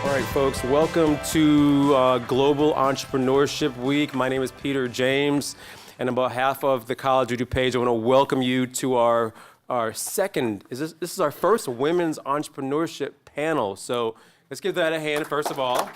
All right, folks, welcome to Global Entrepreneurship Week. My name is Peter James, and on behalf of the College of DuPage, I want to welcome you to our second, this is our first women's entrepreneurship panel. So let's give that a hand, first of all.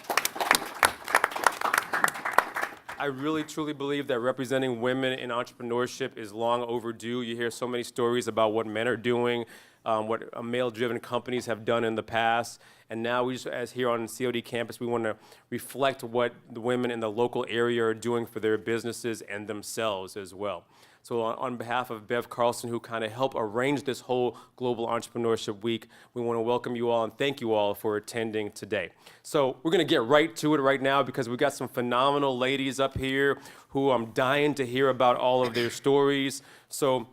I really, truly believe that representing women in entrepreneurship is long overdue. You hear so many stories about what men are doing, what male-driven companies have done in the past. And now we just, as here on COD campus, we want to reflect what the women in the local area are doing for their businesses and themselves as well. So on behalf of Bev Carlson, who kind of helped arrange this whole Global Entrepreneurship Week, we want to welcome you all and thank you all for attending today. So we're going to get right to it right now because we've got some phenomenal ladies up here who I'm dying to hear about all of their stories. So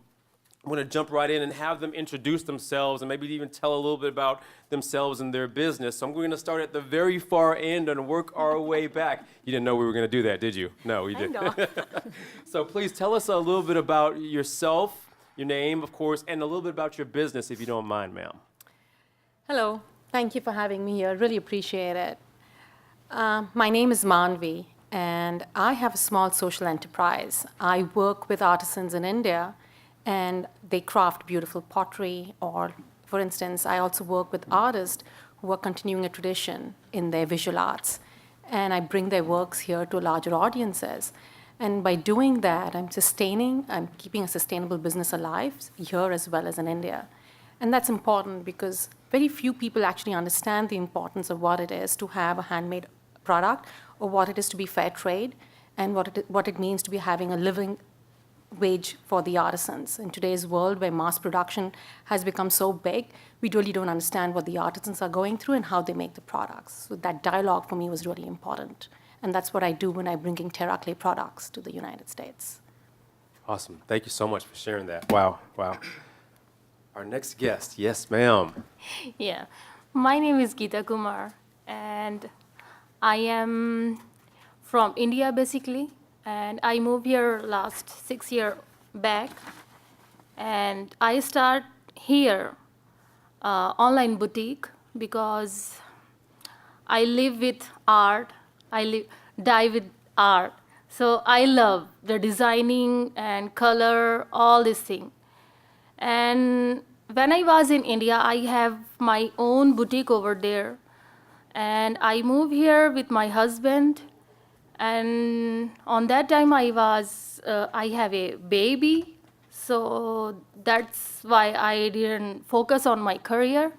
I'm going to jump right in and have them introduce themselves and maybe even tell a little bit about themselves and their business. So I'm going to start at the very far end and work our way back. You didn't know we were going to do that, did you? No, you didn't. So please tell us a little bit about yourself, your name, of course, and a little bit about your business, if you don't mind, ma'am. Hello. Thank you for having me here. Really appreciate it. My name is Manvi, and I have a small social enterprise. I work with artisans in India, and they craft beautiful pottery, or, for instance, I also work with artists who are continuing a tradition in their visual arts, and I bring their works here to larger audiences. And by doing that, I'm keeping a sustainable business alive here as well as in India. And that's important because very few people actually understand the importance of what it is to have a handmade product, or what it is to be fair trade, and what it means to be having a living wage for the artisans. In today's world where mass production has become so big, we really don't understand what the artisans are going through and how they make the products. So that dialogue for me was really important. And that's what I do when I'm bringing terra clay products to the United States. Awesome. Thank you so much for sharing that. Wow, wow. Our next guest, yes, ma'am. Yeah, my name is Geeta Kumar, and I am from India basically. And I moved here last 6 years back, and I start here online boutique because I live with art. Die with art. So I love the designing and color, all this thing. And when I was in India, I have my own boutique over there, and I moved here with my husband. And on that time I have a baby, so that's why I didn't focus on my career.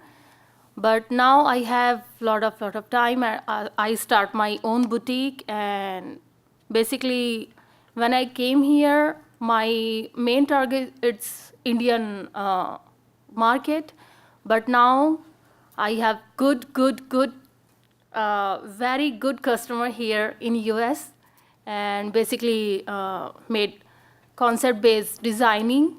But now I have lot of time. I start my own boutique, and basically when I came here, my main target it's Indian market. But now I have very good customer here in US, and basically made concept-based designing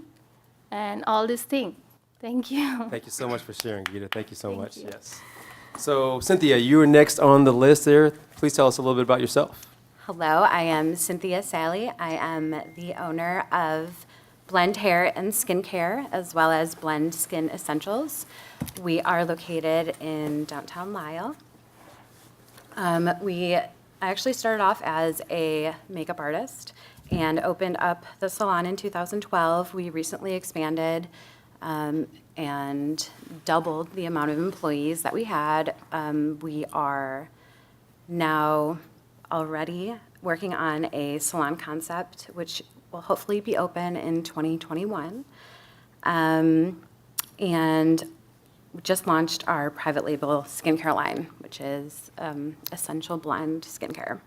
and all this thing. Thank you. Thank you so much for sharing, Geeta. Thank you so much. Yes. So Cynthia, you are next on the list there. Please tell us a little bit about yourself. Hello, I am Cynthia Sally. I am the owner of Blend Hair and Skincare, as well as Blend Skin Essentials. We are located in downtown Lisle. I actually started off as a makeup artist and opened up the salon in 2012. We recently expanded and doubled the amount of employees that we had. We are now already working on a salon concept, which will hopefully be open in 2021. And we just launched our private label skincare line, which is Essential Blend Skincare.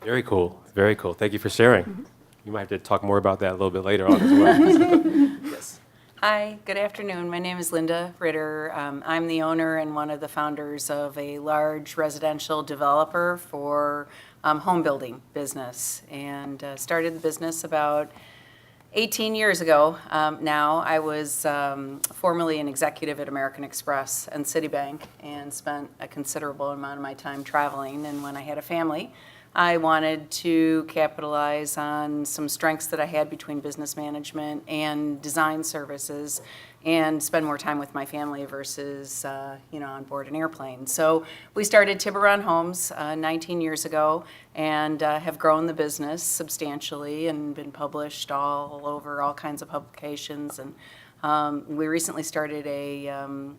Very cool. Very cool. Thank you for sharing. Mm-hmm. You might have to talk more about that a little bit later on as well. Yes. Hi, good afternoon. My name is Linda Ritter. I'm the owner and one of the founders of a large residential developer for home building business, and started the business about 18 years ago now. I was formerly an executive at American Express and Citibank, and spent a considerable amount of my time traveling. And when I had a family, I wanted to capitalize on some strengths that I had between business management and design services and spend more time with my family versus, on board an airplane. So we started Tiburon Homes 19 years ago and have grown the business substantially and been published all over all kinds of publications. And we recently started a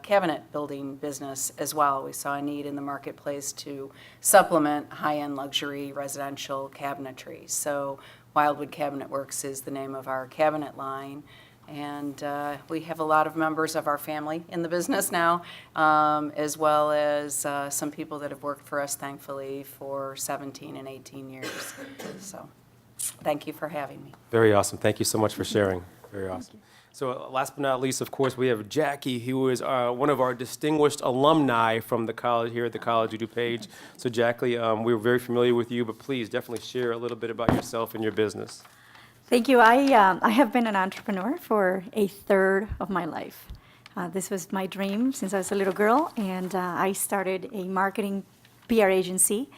cabinet building business as well. We saw a need in the marketplace to supplement high-end luxury residential cabinetry. So Wildwood Cabinet Works is the name of our cabinet line. And we have a lot of members of our family in the business now, as well as some people that have worked for us, thankfully, for 17 and 18 years. So thank you for having me. Very awesome. Thank you so much for sharing. Very awesome. So last but not least, of course, we have Jackie, who is one of our distinguished alumni from the college here at the College of DuPage. So Jackie, we're very familiar with you, but please definitely share a little bit about yourself and your business. Thank you. I have been an entrepreneur for a third of my life. This was my dream since I was a little girl, and I started a marketing PR agency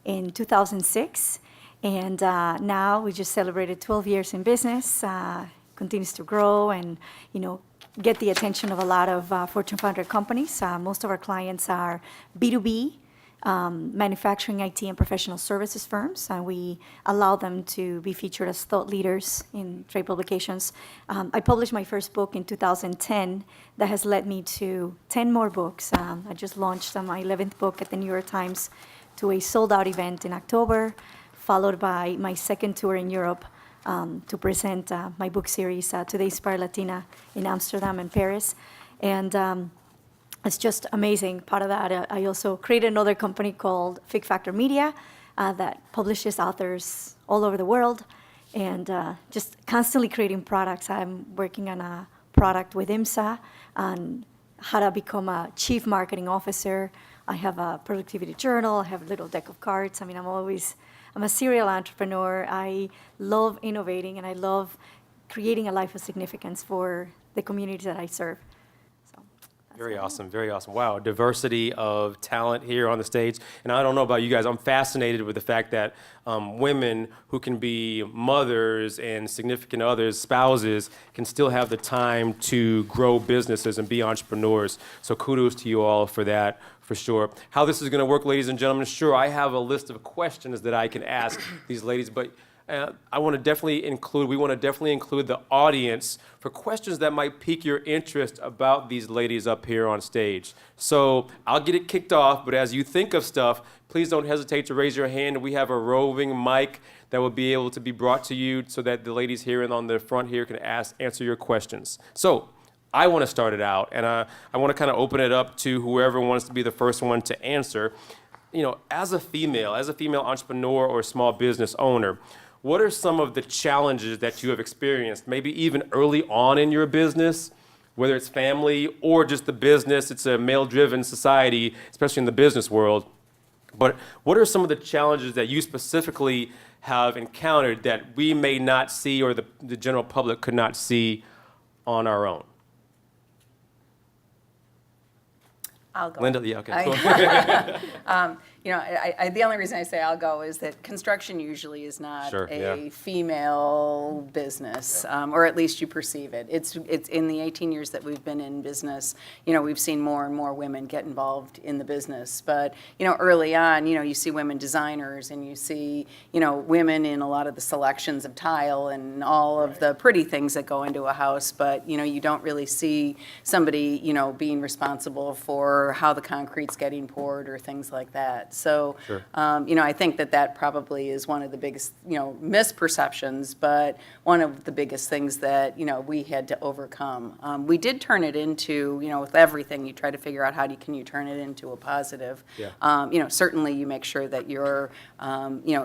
in 2006. And now we just celebrated 12 years in business, continues to grow and, get the attention of a lot of Fortune 500 companies. Most of our clients are B2B, manufacturing, IT, and professional services firms. We allow them to be featured as thought leaders in trade publications. I published my first book in 2010 that has led me to 10 more books. I just launched my 11th book at the New York Times to a sold-out event in October, followed by my second tour in Europe to present my book series, Today Inspire Latina, in Amsterdam and Paris. And it's just amazing. Part of that, I also created another company called Fig Factor Media that publishes authors all over the world, and just constantly creating products. I'm working on a product with IMSA on how to become a chief marketing officer. I have a productivity journal. I have a little deck of cards. I mean, I'm a serial entrepreneur. I love innovating, and I love creating a life of significance for the communities that I serve. Very awesome, very awesome. Wow, diversity of talent here on the stage. And I don't know about you guys, I'm fascinated with the fact that women who can be mothers and significant others, spouses, can still have the time to grow businesses and be entrepreneurs. So kudos to you all for that, for sure. How this is going to work, ladies and gentlemen, sure, I have a list of questions that I can ask these ladies, but we want to definitely include the audience for questions that might pique your interest about these ladies up here on stage. So I'll get it kicked off, but as you think of stuff, please don't hesitate to raise your hand. We have a roving mic that will be able to be brought to you so that the ladies here and on the front here can answer your questions. So I want to start it out, and I want to kind of open it up to whoever wants to be the first one to answer. As a female entrepreneur or small business owner, what are some of the challenges that you have experienced, maybe even early on in your business, whether it's family or just the business? It's a male-driven society, especially in the business world. But what are some of the challenges that you specifically have encountered that we may not see or the general public could not see on our own? I'll go. Linda, yeah, okay. The only reason I say I'll go is that construction usually is not Sure, a yeah. female business, or at least you perceive it. It's in the 18 years that we've been in business, we've seen more and more women get involved in the business. But, early on, you see women designers and you see, women in a lot of the selections of tile and all of the pretty things that go into a house. But, you don't really see somebody, being responsible for how the concrete's getting poured or things like that. So, Sure. I think that probably is one of the biggest, misperceptions, but one of the biggest things that, we had to overcome. We did turn it into, with everything, you try to figure out can you turn it into a positive. Yeah. Certainly you make sure that you're,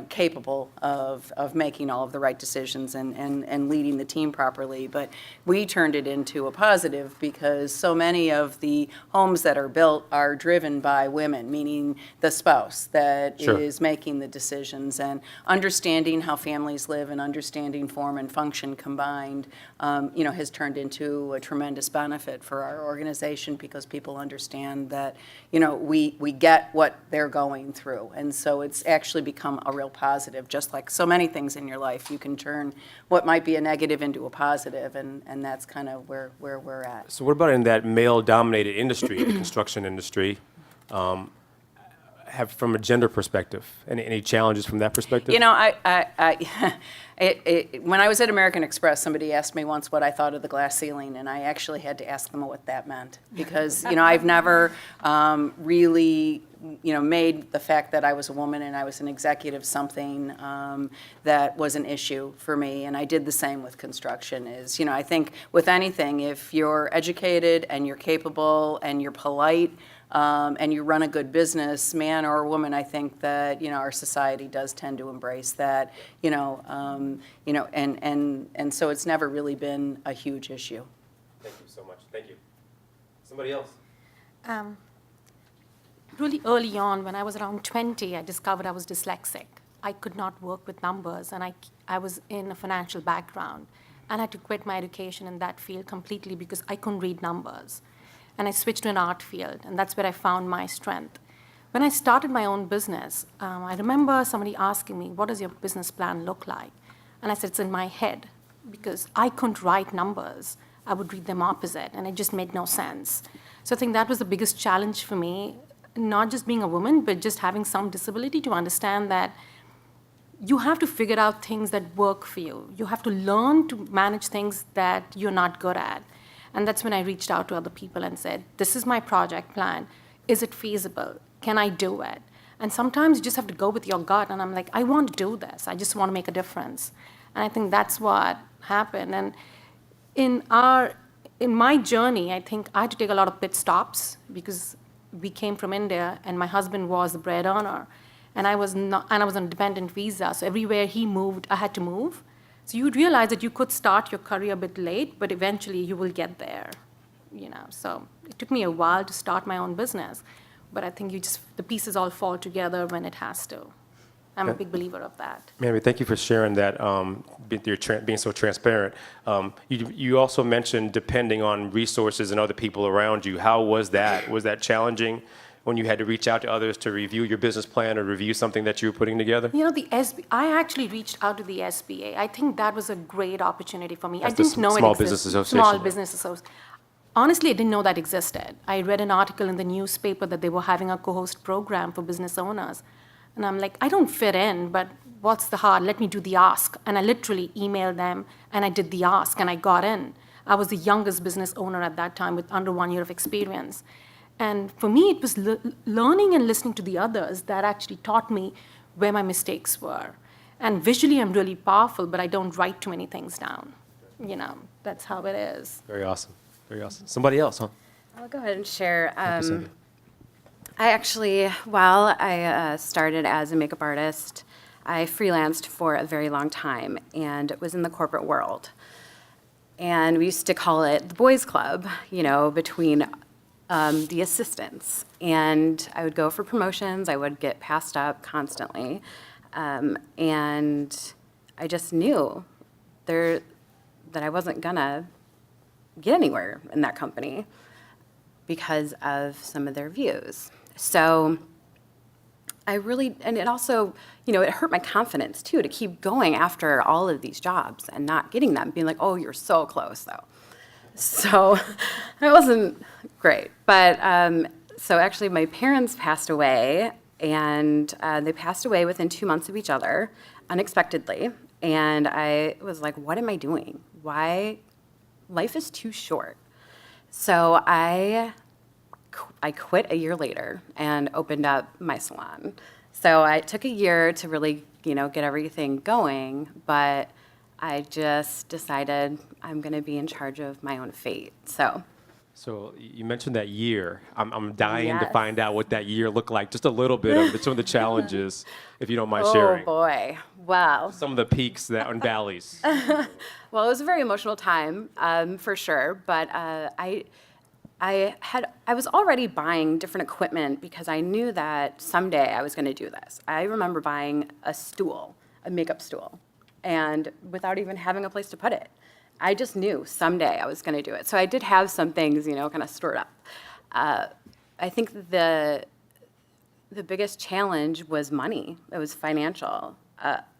capable of making all of the right decisions and leading the team properly. But we turned it into a positive because so many of the homes that are built are driven by women, meaning the spouse. spouse that Sure. is making the decisions, and understanding how families live and understanding form and function combined, has turned into a tremendous benefit for our organization because people understand that, we get what they're going through. And so it's actually become a real positive, just like so many things in your life. You can turn what might be a negative into a positive, and that's kind of where we're at. So what about in that male-dominated industry, the construction industry, have from a gender perspective, any challenges from that perspective? When I was at American Express, somebody asked me once what I thought of the glass ceiling, and I actually had to ask them what that meant. Because, I've never really, made the fact that I was a woman and I was an executive something that was an issue for me. And I did the same with construction is, I think with anything, if you're educated and you're capable and you're polite, and you run a good business, man or woman, I think that, our society does tend to embrace that, and so it's never really been a huge issue. Thank you so much. Thank you. Somebody else? Really early on, when I was around 20, I discovered I was dyslexic. I could not work with numbers, and I was in a financial background. And I had to quit my education in that field completely because I couldn't read numbers. And I switched to an art field, and that's where I found my strength. When I started my own business, I remember somebody asking me, what does your business plan look like? And I said, it's in my head, because I couldn't write numbers. I would read them opposite, and it just made no sense. So I think that was the biggest challenge for me, not just being a woman, but just having some disability to understand that you have to figure out things that work for you. You have to learn to manage things that you're not good at. And that's when I reached out to other people and said, this is my project plan. Is it feasible? Can I do it? And sometimes you just have to go with your gut. And I'm like, I want to do this. I just want to make a difference. And I think that's what happened. And in my journey, I think I had to take a lot of pit stops because we came from India and my husband was the bread earner. And I was on a dependent visa. So everywhere he moved, I had to move. So you would realize that you could start your career a bit late, but eventually you will get there, So it took me a while to start my own business, but I think the pieces all fall together when it has to. I'm a big believer of that. Mamie, thank you for sharing that, being so transparent. You also mentioned depending on resources and other people around you. How was that? Was that challenging when you had to reach out to others to review your business plan or review something that you were putting together? I actually reached out to the SBA. I think that was a great opportunity for me. That's I didn't the know it Small existed. Business Association. Small Business Association. Honestly, I didn't know that existed. I read an article in the newspaper that they were having a co-host program for business owners. And I'm like, I don't fit in, but what's the hard? Let me do the ask. And I literally emailed them, and I did the ask, and I got in. I was the youngest business owner at that time with under 1 year of experience. And for me, it was learning and listening to the others that actually taught me where my mistakes were. And visually, I'm really powerful, but I don't write too many things down. That's how it is. Very awesome. Very awesome. Somebody else, huh? I'll go ahead and share. Cynthia. I actually, while I started as a makeup artist, I freelanced for a very long time and was in the corporate world. And we used to call it the boys' club, between the assistants. And I would go for promotions. I would get passed up constantly. And I just knew that I wasn't going to get anywhere in that company because of some of their views. So and it also, it hurt my confidence too to keep going after all of these jobs and not getting them, being like, oh, you're so close though. So it wasn't great. But so actually my parents passed away, and they passed away within 2 months of each other unexpectedly. And I was like, what am I doing? Why? Life is too short. So I quit a year later and opened up my salon. So I took a year to really, get everything going, but I just decided I'm going to be in charge of my own fate. So you mentioned that year. I'm dying to Yes. find out what that year looked like. Just a little bit of some of the challenges, if you don't mind sharing. Oh boy, well. Some of the peaks and valleys. Well, it was a very emotional time, for sure, but I was already buying different equipment because I knew that someday I was going to do this. I remember buying a stool, a makeup stool, and without even having a place to put it. I just knew someday I was going to do it. So I did have some things, kind of stored up. I think the biggest challenge was money. It was financial.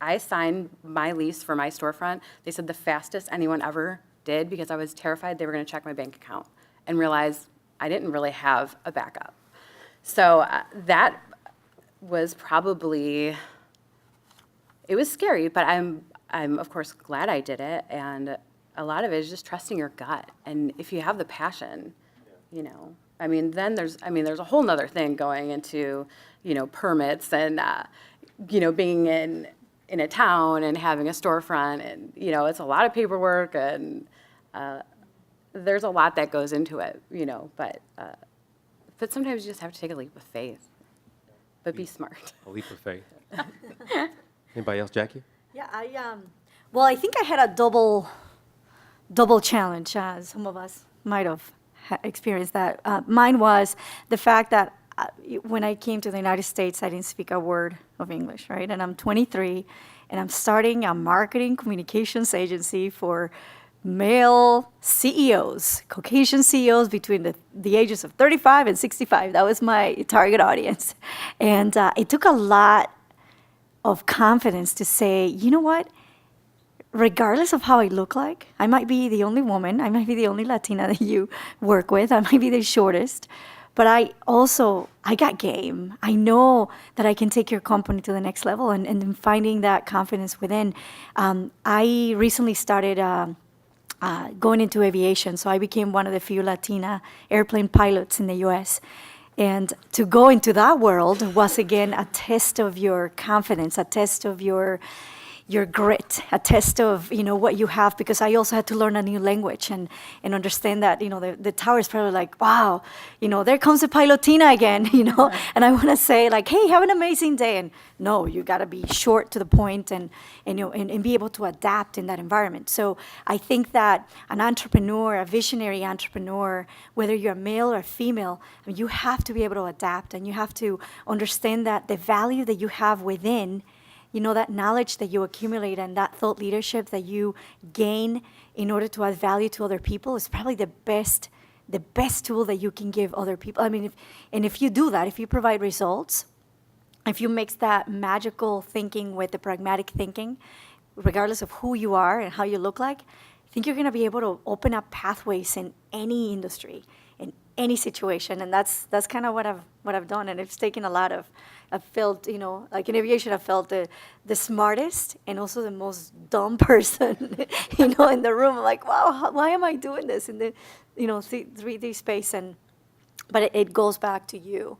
I signed my lease for my storefront. They said the fastest anyone ever did because I was terrified they were going to check my bank account and realize I didn't really have a backup. So that was probably, it was scary, but I'm of course glad I did it. And a lot of it is just trusting your gut. And if you have the passion, then there's a whole nother thing going into, permits and, being in a town and having a storefront and, it's a lot of paperwork and, there's a lot that goes into it, but sometimes you just have to take a leap of faith, but be smart. A leap of faith. Anybody else, Jackie? Yeah, I think I had a double challenge. Some of us might have experienced that. Mine was the fact that when I came to the United States, I didn't speak a word of English, right? And I'm 23, and I'm starting a marketing communications agency for male CEOs, Caucasian CEOs between the ages of 35 and 65. That was my target audience. And it took a lot of confidence to say, you know what? Regardless of how I look like, I might be the only woman, I might be the only Latina that you work with, I might be the shortest, but I got game. I know that I can take your company to the next level and finding that confidence within. I recently started going into aviation, so I became one of the few Latina airplane pilots in the US. And to go into that world was, again, a test of your confidence, a test of your grit, a test of, what you have, because I also had to learn a new language and understand that, the tower is probably like, wow, there comes the pilotina again, and I want to say like, hey, have an amazing day. And no, you got to be short to the point and be able to adapt in that environment. So I think that an entrepreneur, a visionary entrepreneur, whether you're male or female, you have to be able to adapt, and you have to understand that the value that you have within, that knowledge that you accumulate and that thought leadership that you gain in order to add value to other people is probably the best tool that you can give other people. If you do that, if you provide results, if you mix that magical thinking with the pragmatic thinking, regardless of who you are and how you look like, I think you're going to be able to open up pathways in any industry, in any situation, and that's kind of what I've done, and it's taken a lot of. I've felt, like in aviation, I felt the smartest and also the most dumb person, in the room. I'm like, wow, why am I doing this in the, 3D space? But it goes back to you,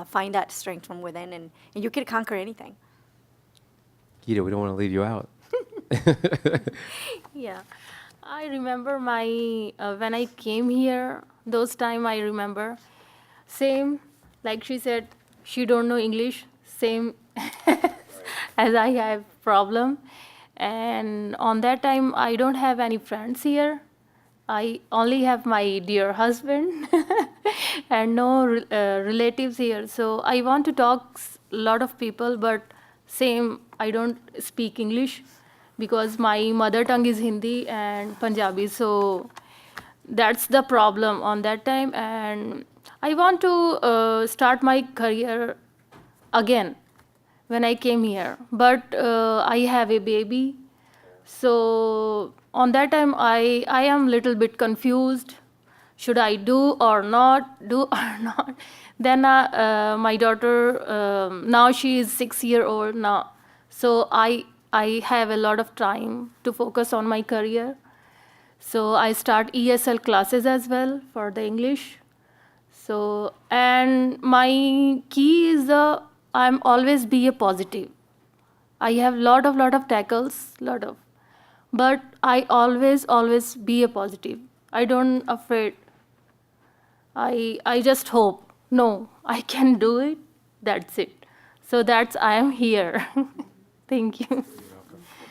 find that strength from within, and you can conquer anything. Geeta, we don't want to leave you out. Yeah, I remember when I came here, those time I remember, same, like she said, she don't know English, same as I have problem. And on that time, I don't have any friends here. I only have my dear husband and no relatives here. So I want to talk a lot of people, but same, I don't speak English because my mother tongue is Hindi and Punjabi. So that's the problem on that time. And I want to start my career again when I came here, but I have a baby. So on that time, I am little bit confused. Should I do or not? Then my daughter, now she is 6 years old now. So I have a lot of time to focus on my career. So I start ESL classes as well for the English. So, and my key is I'm always be a positive. I have lot of tackles, but I always be a positive. I don't afraid. I just hope, no, I can do it. That's it. So I am here. Thank you.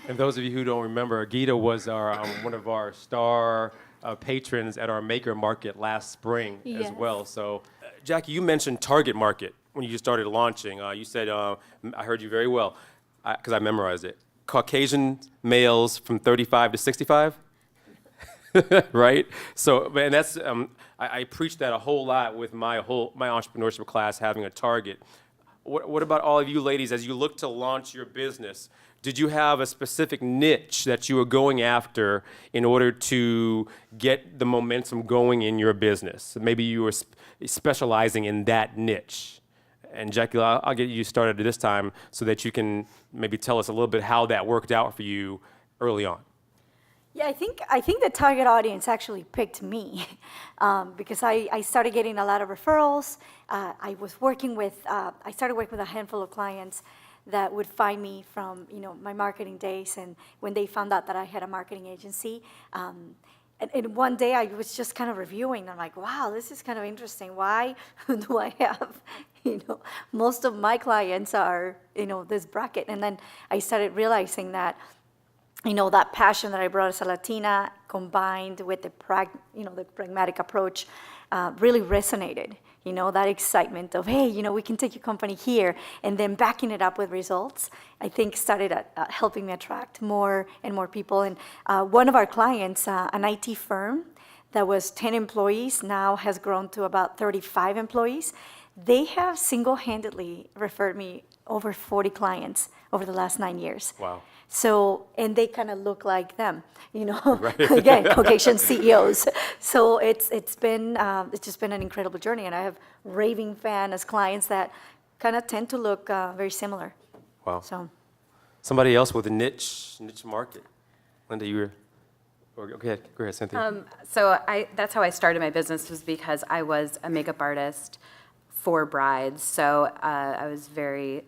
And those of you who don't remember, Geeta was one of our star patrons at our Maker Market last spring as Yes. well. So, Jackie, you mentioned target market when you started launching. You said, I heard you very well, because I memorized it. Caucasian males from 35 to 65? Right? So, and that's, I preach that a whole lot with my entrepreneurship class, having a target. What about all of you ladies, as you look to launch your business, did you have a specific niche that you were going after in order to get the momentum going in your business? Maybe you were specializing in that niche. And Jackie, I'll get you started this time so that you can maybe tell us a little bit how that worked out for you early on. Yeah, I think the target audience actually picked me because I started getting a lot of referrals. I started working with a handful of clients that would find me from my marketing days, and when they found out that I had a marketing agency. And one day I was just kind of reviewing. I'm like, wow, this is kind of interesting. Why do I have, most of my clients are, this bracket? And then I started realizing that, that passion that I brought as a Latina combined with the pragmatic approach really resonated. That excitement of, hey, we can take your company here, and then backing it up with results, I think started helping me attract more and more people. And one of our clients, an IT firm that was 10 employees, now has grown to about 35 employees. They have single-handedly referred me over 40 clients over the last 9 years. Wow. So, and they kind of look like them, again, Caucasian CEOs. So it's just been an incredible journey, and I have raving fan as clients that kind of tend to look very similar. Wow. So, Somebody else with a niche market. Linda, you were, go ahead, Cynthia. So that's how I started my business, was because I was a makeup artist for brides. So it was very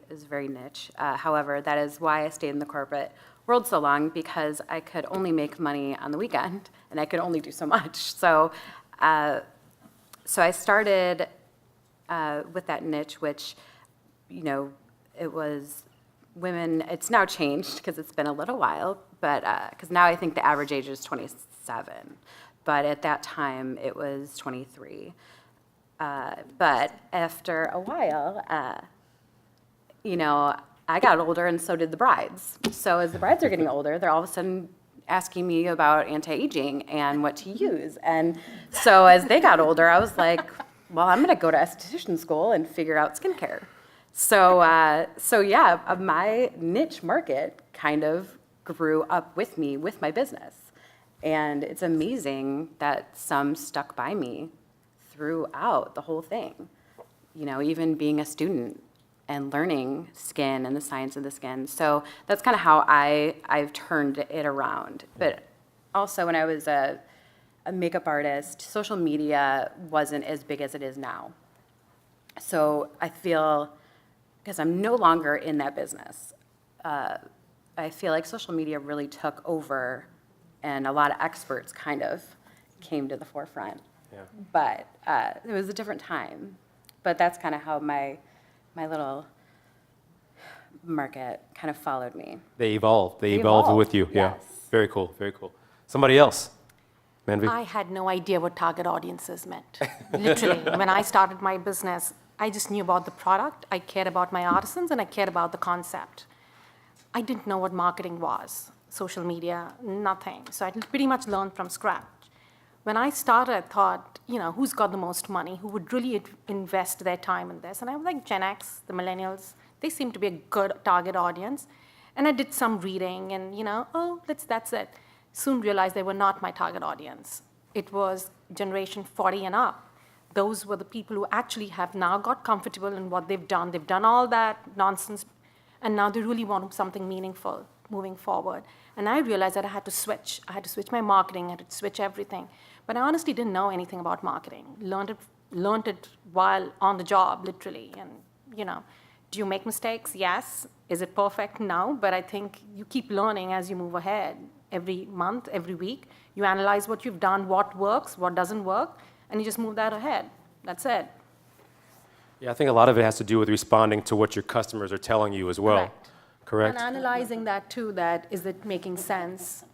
niche. However, that is why I stayed in the corporate world so long, because I could only make money on the weekend, and I could only do so much. So I started with that niche, which, it was women. It's now changed because it's been a little while, but because now I think the average age is 27, but at that time it was 23. But after a while, I got older, and so did the brides. So as the brides are getting older, they're all of a sudden asking me about anti-aging and what to use. And so as they got older, I was like, well, I'm going to go to esthetician school and figure out skincare. So yeah, my niche market kind of grew up with me, with my business. And it's amazing that some stuck by me throughout the whole thing. Even being a student and learning skin and the science of the skin. So that's kind of how I've turned it around. But also when I was a makeup artist, social media wasn't as big as it is now. So I feel, because I'm no longer in that business, I feel like social media really took over, and a lot of experts kind of came to the forefront. Yeah. But it was a different time. But that's kind of how my little market kind of followed me. They evolved with you. Yeah. Yes. Very cool, very cool. Somebody else? Manvi? I had no idea what target audiences meant. Literally, when I started my business, I just knew about the product, I cared about my artisans, and I cared about the concept. I didn't know what marketing was, social media, nothing. So I pretty much learned from scratch. When I started, I thought, who's got the most money? Who would really invest their time in this? And I was like, Gen X, the millennials, they seem to be a good target audience. And I did some reading and, that's it. Soon realized they were not my target audience. It was generation 40 and up. Those were the people who actually have now got comfortable in what they've done. They've done all that nonsense, and now they really want something meaningful moving forward. And I realized that I had to switch. I had to switch my marketing. I had to switch everything. But I honestly didn't know anything about marketing. Learned it while on the job, literally. And, do you make mistakes? Yes. Is it perfect? No. But I think you keep learning as you move ahead. Every month, every week, you analyze what you've done, what works, what doesn't work, and you just move that ahead. That's it. Yeah, I think a lot of it has to do with responding to what your customers are telling you as well. Correct. correct? And analyzing that too, that is it making sense?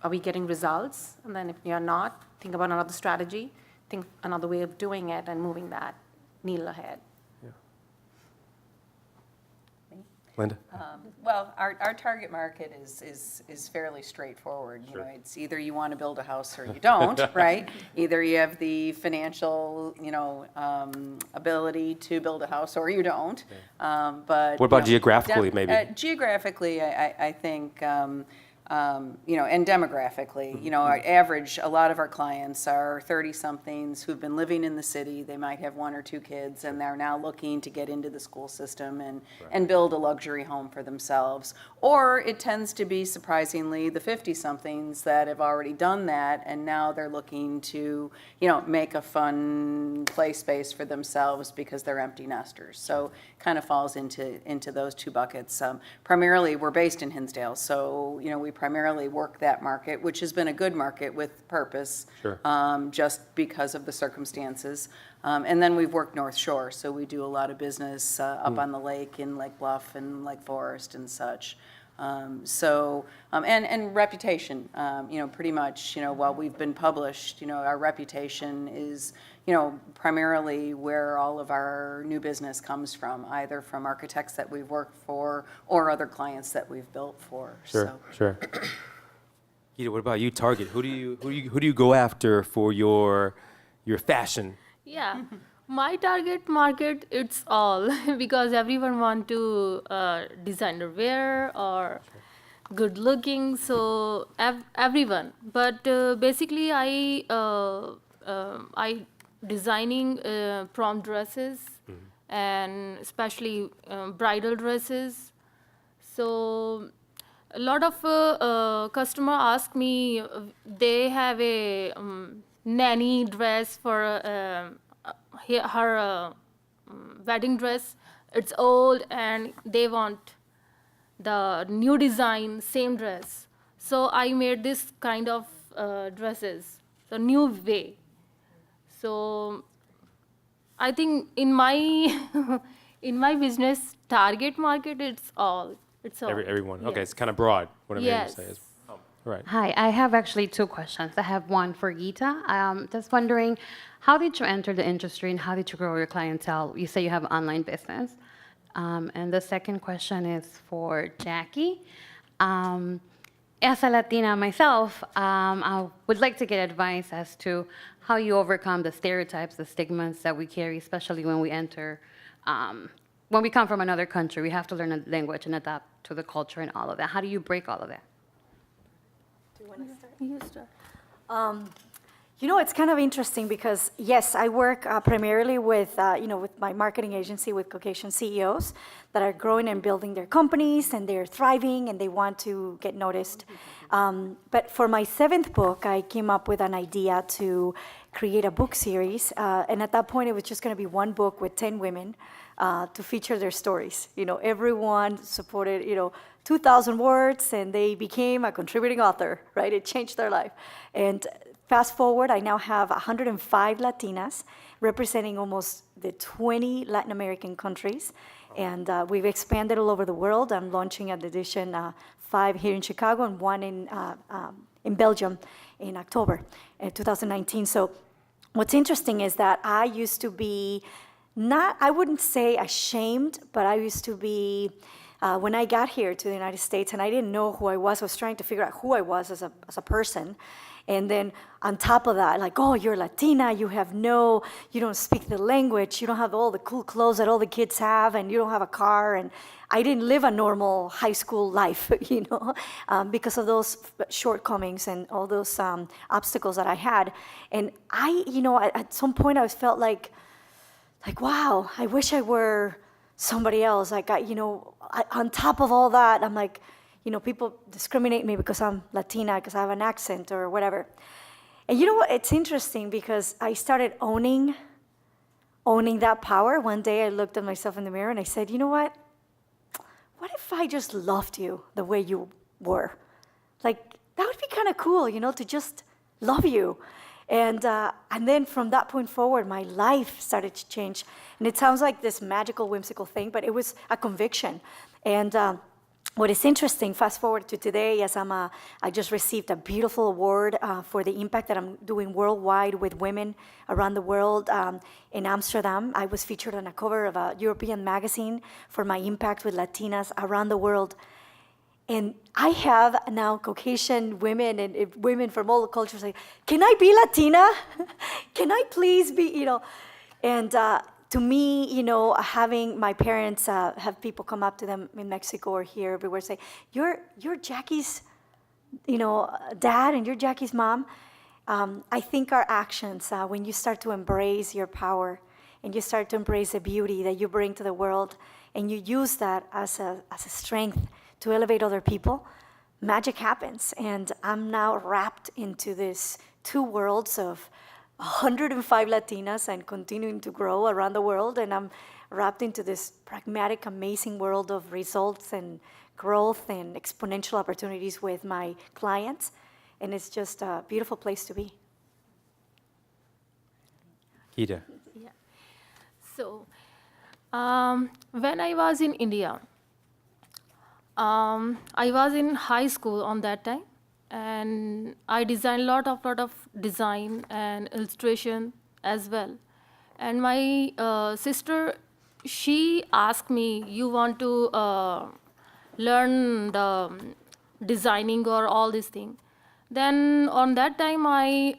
Are we getting results? And then if you're not, think about another strategy, think another way of doing it and moving that needle ahead. Linda? Well, our target market is fairly straightforward. You know, it's either you want to build a house or you don't, right? Either you have the financial, ability to build a house or you don't. But What about geographically, maybe? Geographically, I think, and demographically, our average, a lot of our clients are 30-somethings who've been living in the city. They might have 1 or 2 kids, and they're now looking to get into the school system and build a luxury home for themselves. Or it tends to be, surprisingly, the 50-somethings that have already done that, and now they're looking to, make a fun play space for themselves because they're empty nesters. So kind of falls into those 2 buckets. Primarily, we're based in Hinsdale, so, we primarily work that market, which has been a good market with purpose, just because of the circumstances. And then we've worked North Shore, so we do a lot of business up on the lake in Lake Bluff and Lake Forest and such. And reputation, pretty much, while we've been published, our reputation is, primarily where all of our new business comes from, either from architects that we've worked for or other clients that we've built for. Sure. Geeta, what about you, Target? Who do you go after for your fashion? Yeah, my target market, it's all because everyone want to designer wear or good looking, so everyone. But basically, I designing prom dresses and especially bridal dresses. So a lot of customer ask me, they have a nanny dress for her wedding dress. It's old and they want the new design, same dress. So I made this kind of dresses, the new way. So I think in my in my business target market, it's all. Everyone. Yes. Okay, it's kind of broad. What I'm hearing you Yes. say is. Right. Hi, I have actually 2 questions. I have one for Geeta. Just wondering, how did you enter the industry and how did you grow your clientele? You say you have an online business. And the second question is for Jackie. As a Latina myself, I would like to get advice as to how you overcome the stereotypes, the stigmas that we carry, especially when we enter, when we come from another country. We have to learn a language and adapt to the culture and all of that. How do you break all of that? You start. It's kind of interesting because, yes, I work primarily with my marketing agency with Caucasian CEOs that are growing and building their companies, and they're thriving, and they want to get noticed. But for my 7th book, I came up with an idea to create a book series. And at that point, it was just going to be 1 book with 10 women to feature their stories. Everyone supported, 2,000 words, and they became a contributing author, right? It changed their life. And fast forward, I now have 105 Latinas representing almost the 20 Latin American countries. And we've expanded all over the world. I'm launching an edition 5 here in Chicago and 1 in Belgium in October 2019. So what's interesting is that I used to be I wouldn't say ashamed, but I used to be, when I got here to the United States and I didn't know who I was trying to figure out who I was as a person. And then on top of that, like, oh, you're Latina, you don't speak the language, you don't have all the cool clothes that all the kids have, and you don't have a car. And I didn't live a normal high school life, because of those shortcomings and all those obstacles that I had. And at some point I felt like, wow, I wish I were somebody else. On top of all that, I'm like, people discriminate me because I'm Latina, because I have an accent or whatever. And you know what? It's interesting because I started owning that power. One day I looked at myself in the mirror and I said, you know what? What if I just loved you the way you were? That would be kind of cool, to just love you. And then from that point forward, my life started to change. And it sounds like this magical, whimsical thing, but it was a conviction. And what is interesting, fast forward to today, as I just received a beautiful award for the impact that I'm doing worldwide with women around the world. In Amsterdam, I was featured on a cover of a European magazine for my impact with Latinas around the world. And I have now Caucasian women and women from all cultures say, can I be Latina? Can I please be, And to me, having my parents have people come up to them in Mexico or here everywhere say, you're Jackie's, dad and you're Jackie's mom. I think our actions, when you start to embrace your power and you start to embrace the beauty that you bring to the world and you use that as a strength to elevate other people, magic happens. And I'm now wrapped into this two worlds of 105 Latinas and continuing to grow around the world. And I'm wrapped into this pragmatic, amazing world of results and growth and exponential opportunities with my clients. And it's just a beautiful place to be. Geeta. Yeah. So, when I was in India, I was in high school on that time, and I designed a lot of design and illustration as well. And my sister, she asked me, you want to learn the designing or all these things? Then on that time, I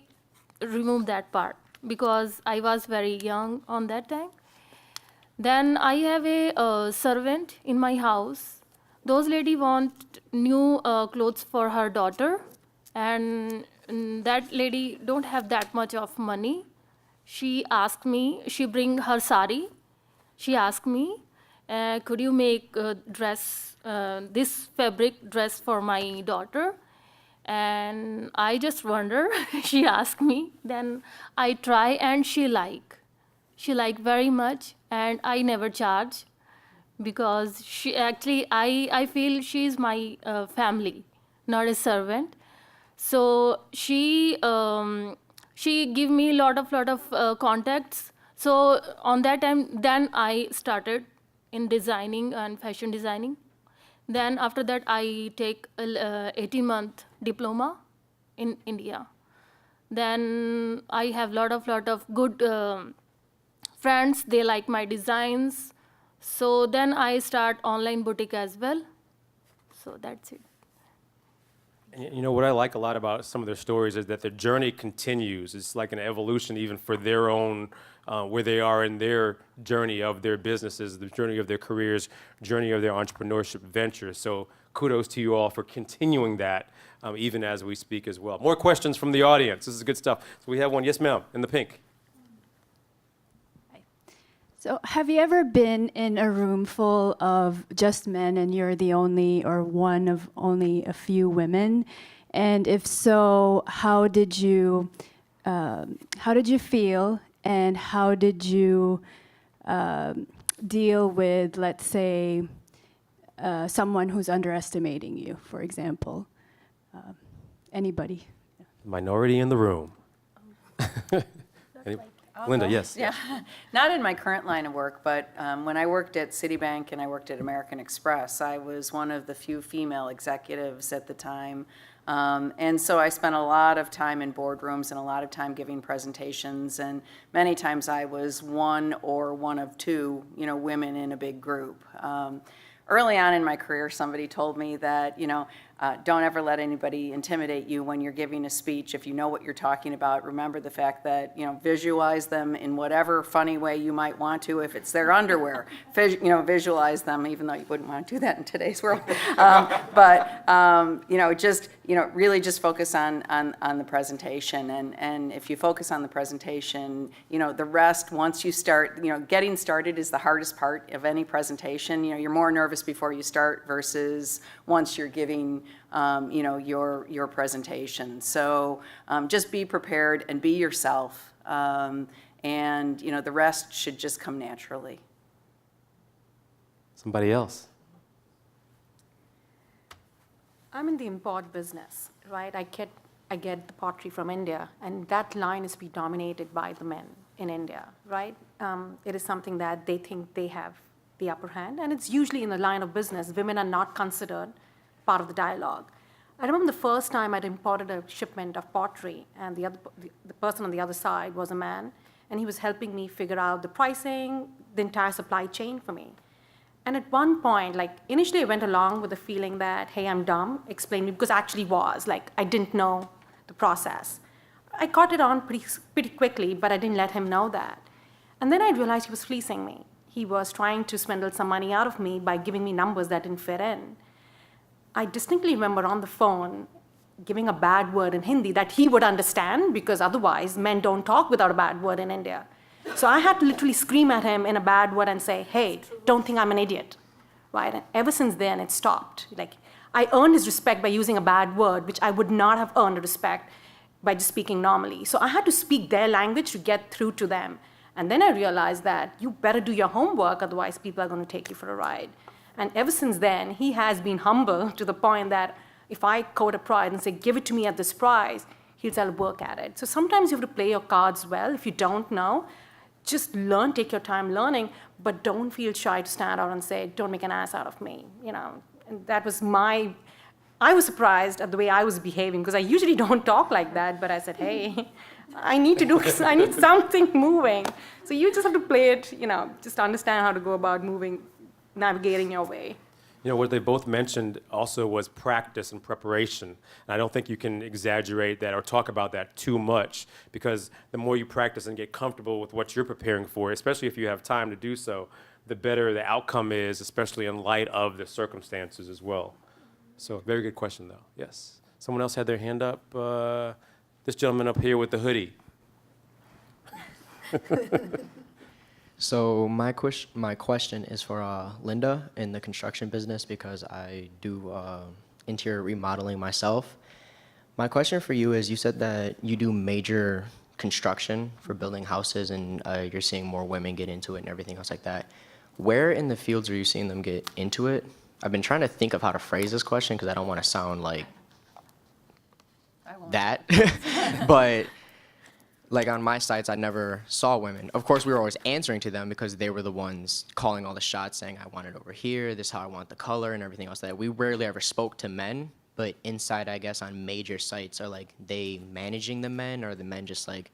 removed that part because I was very young on that time. Then I have a servant in my house. Those lady want new clothes for her daughter, and that lady don't have that much of money. She asked me, she bring her sari. She asked me, could you make a dress, this fabric dress for my daughter? And I just wonder, she asked me, then I try and she like very much, and I never charge. Because she actually, I feel she's my family, not a servant. So she give me a lot of contacts. So on that time, then I started in designing and fashion designing. Then after that, I take a 18-month diploma in India. Then I have lot of good friends. They like my designs. So then I start online boutique as well. So that's it. And what I like a lot about some of their stories is that their journey continues. It's like an evolution even for their own, where they are in their journey of their businesses, the journey of their careers, journey of their entrepreneurship ventures. So kudos to you all for continuing that even as we speak as well. More questions from the audience. This is good stuff. So we have one. Yes, ma'am, in the pink. So have you ever been in a room full of just men and you're the only or one of only a few women? And if so, how did you feel, and how did you deal with, let's say, someone who's underestimating you, for example? Anybody? Minority in the room. Linda, yes. Yeah, not in my current line of work, but when I worked at Citibank and I worked at American Express, I was one of the few female executives at the time. And so I spent a lot of time in boardrooms and a lot of time giving presentations, and many times I was one of two, women in a big group. Early on in my career, somebody told me that, don't ever let anybody intimidate you when you're giving a speech. If you know what you're talking about, remember the fact that, visualize them in whatever funny way you might want to. If it's their underwear, visualize them, even though you wouldn't want to do that in today's world. Really just focus on the presentation. And if you focus on the presentation, the rest, once you start, getting started is the hardest part of any presentation. You're more nervous before you start versus once you're giving your presentation. So just be prepared and be yourself, and the rest should just come naturally. Somebody else. I'm in the import business, right? I get the pottery from India, and that line is dominated by the men in India, right? It is something that they think they have the upper hand, and it's usually in the line of business. Women are not considered part of the dialogue. I remember the first time I'd imported a shipment of pottery, and the person on the other side was a man, and he was helping me figure out the pricing, the entire supply chain for me. And at one point, like, initially I went along with the feeling that, hey, I'm dumb, explain me, because I actually was, like, I didn't know the process. I caught it on pretty quickly, but I didn't let him know that. And then I realized he was fleecing me. He was trying to swindle some money out of me by giving me numbers that didn't fit in. I distinctly remember on the phone giving a bad word in Hindi that he would understand, because otherwise men don't talk without a bad word in India. So I had to literally scream at him in a bad word and say, hey, don't think I'm an idiot, right? And ever since then, it stopped. Like, I earned his respect by using a bad word, which I would not have earned respect by just speaking normally. So I had to speak their language to get through to them. And then I realized that you better do your homework, otherwise people are going to take you for a ride. And ever since then, he has been humble to the point that if I quote a price and say, give it to me at this price, he'll say, I'll work at it. So sometimes you have to play your cards well. If you don't know, just learn, take your time learning, but don't feel shy to stand out and say, don't make an ass out of me, you know. And that was I was surprised at the way I was behaving, because I usually don't talk like that, but I said, hey, I need something moving. So you just have to play it, you know, just understand how to go about navigating your way. You know, what they both mentioned also was practice and preparation. And I don't think you can exaggerate that or talk about that too much, because the more you practice and get comfortable with what you're preparing for, especially if you have time to do so, the better the outcome is, especially in light of the circumstances as well. So, very good question, though. Yes. Someone else had their hand up. This gentleman up here with the hoodie. So my question is for Linda in the construction business, because I do interior remodeling myself. My question for you is, you said that you do major construction for building houses, and you're seeing more women get into it and everything else like that. Where in the fields are you seeing them get into it? I've been trying to think of how to phrase this question because I don't want to sound like that, but like on my sites, I never saw women. Of course, we were always answering to them because they were the ones calling all the shots, saying, I want it over here, this is how I want the color and everything else. That we rarely ever spoke to men, but inside, I guess, on major sites, are like they managing the men, or the men just like,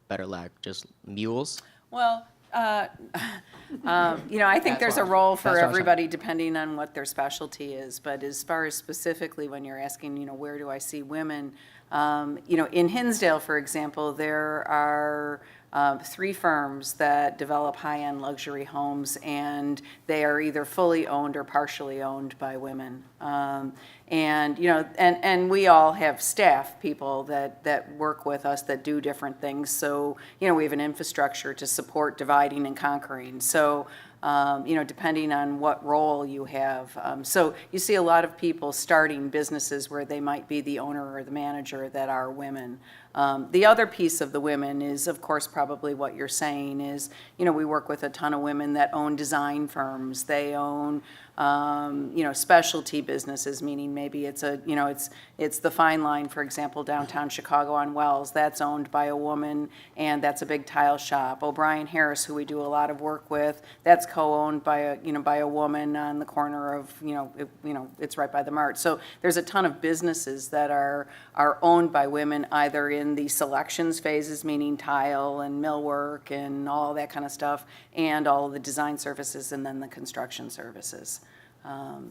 better lack, just mules? Well, you know, I think there's a role for everybody depending on what their specialty is. But as far as specifically when you're asking, you know, where do I see women? You know, in Hinsdale, for example, there are 3 firms that develop high-end luxury homes, and they are either fully owned or partially owned by women. And, you know, and we all have staff people that work with us that do different things. So, you know, we have an infrastructure to support dividing and conquering. So, you know, depending on what role you have. So you see a lot of people starting businesses where they might be the owner or the manager that are women. The other piece of the women is, of course, probably what you're saying is, you know, we work with a ton of women that own design firms. They own, you know, specialty businesses, meaning maybe it's a, you know, it's the Fine Line, for example, downtown Chicago on Wells. That's owned by a woman, and that's a big tile shop. O'Brien Harris, who we do a lot of work with, that's co-owned by a, you know, by a woman on the corner of, you know, it's right by the Mart. So there's a ton of businesses that are owned by women, either in the selections phases, meaning tile and millwork and all that kind of stuff, and all of the design services, and then the construction services.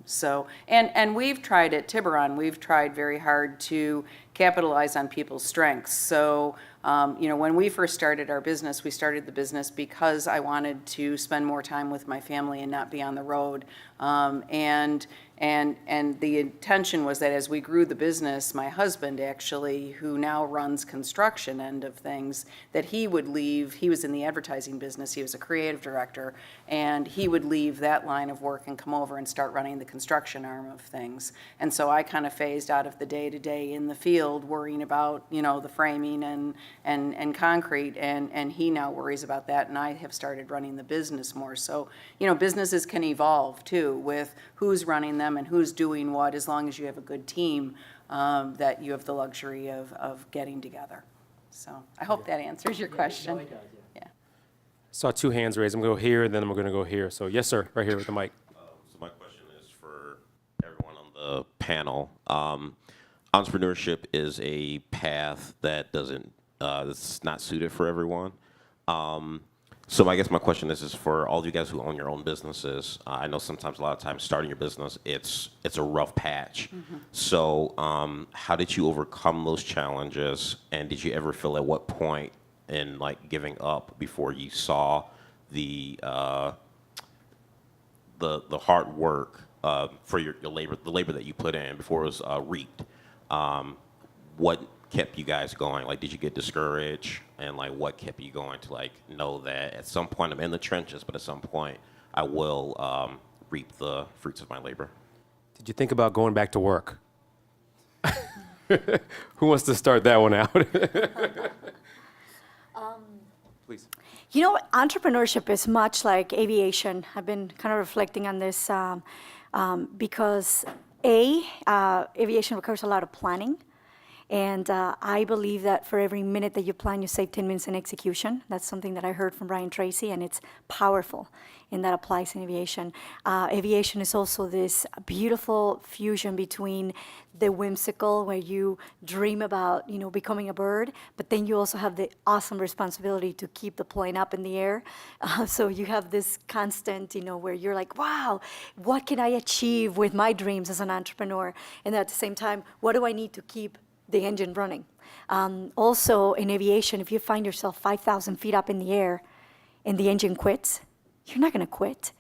So, and we've tried at Tiburon, we've tried very hard to capitalize on people's strengths. So, you know, when we first started our business, we started the business because I wanted to spend more time with my family and not be on the road. And the intention was that as we grew the business, my husband actually, who now runs construction end of things, that he would leave. He was in the advertising business. He was a creative director, and he would leave that line of work and come over and start running the construction arm of things. And so I kind of phased out of the day-to-day in the field, worrying about, you know, the framing and concrete, and he now worries about that, and I have started running the business more. So, you know, businesses can evolve too with who's running them and who's doing what, as long as you have a good team that you have the luxury of getting together. So I hope that answers your question. Yeah. Saw two hands raised. I'm going to go here, and then I'm going to go here. So yes, sir, right here with the mic. So my question is for everyone on the panel. Entrepreneurship is a path that it's not suited for everyone. So I guess my question is for all of you guys who own your own businesses. I know sometimes, a lot of times, starting your business, it's a rough patch. So how did you overcome those challenges, and did you ever feel at what point in like giving up before you saw the hard work for your labor, the labor that you put in before it was reaped? What kept you guys going? Like, did you get discouraged? And like, what kept you going to like know that at some point I'm in the trenches, but at some point I will reap the fruits of my labor? Did you think about going back to work? Who wants to start that one out? Please. You know, entrepreneurship is much like aviation. I've been kind of reflecting on this because aviation requires a lot of planning. And I believe that for every minute that you plan, you save 10 minutes in execution. That's something that I heard from Brian Tracy, and it's powerful, and that applies in aviation. Aviation is also this beautiful fusion between the whimsical, where you dream about, becoming a bird, but then you also have the awesome responsibility to keep the plane up in the air. So you have this constant, where you're like, wow, what can I achieve with my dreams as an entrepreneur? And at the same time, what do I need to keep the engine running? Also in aviation, if you find yourself 5,000 feet up in the air and the engine quits, you're not going to quit.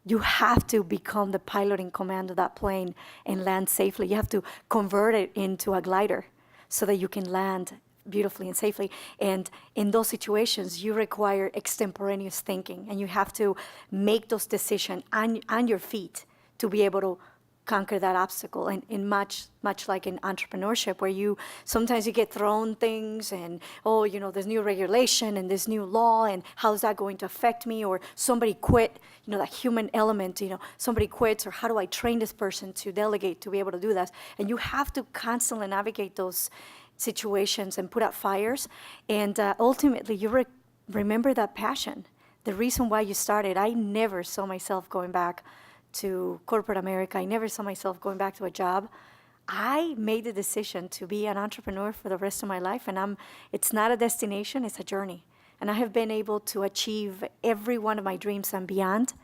You have to become the pilot in command of that plane and land safely. You have to convert it into a glider so that you can land beautifully and safely. And in those situations, you require extemporaneous thinking, and you have to make those decisions on your feet to be able to conquer that obstacle. And in much like in entrepreneurship, where sometimes you get thrown things and, there's new regulation and this new law, and how's that going to affect me? Or somebody quit, that human element, somebody quits, or how do I train this person to delegate to be able to do that? And you have to constantly navigate those situations and put out fires. And ultimately, you remember that passion, the reason why you started. I never saw myself going back to corporate America. I never saw myself going back to a job. I made the decision to be an entrepreneur for the rest of my life, and it's not a destination, it's a journey. And I have been able to achieve every one of my dreams and beyond